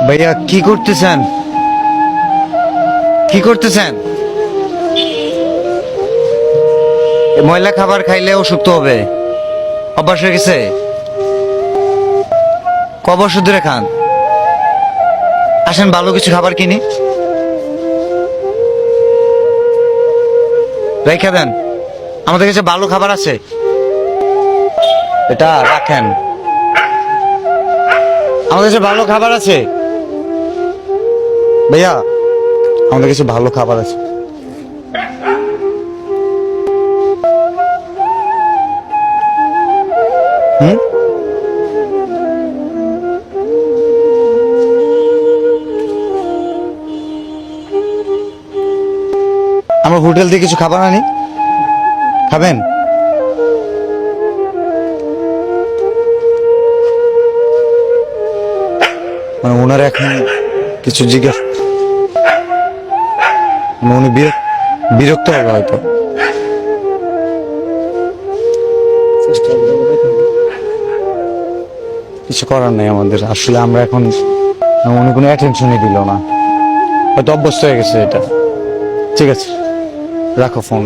ভাইয়া কি করতেছেন? কি করতেছেন? ময়লা খাবার খাইলে অসুস্থ হবে, অভ্যাস হয়ে গেছে। ক বছর ধরে খান? আসেন ভালো কিছু খাবার কিনি, রেখে দেন। আমাদের কাছে ভালো খাবার আছে, এটা রাখেন। আমাদের কাছে ভালো খাবার আছে ভাইয়া, আমাদের কাছে ভালো খাবার আছে। হুম, আমরা হোটেল থেকে কিছু খাবার আনি, খাবেন? মানে ওনারা এখন কিছু জিজ্ঞেস, মানে উনি বিরক্ত হবে হয়তো। কিছু করার নেই আমাদের, আসলে আমরা এখন, উনি কোনো অ্যাটেনশনই দিল না, হয়তো অভ্যস্ত হয়ে গেছে এটা। ঠিক আছে, রাখো ফোন।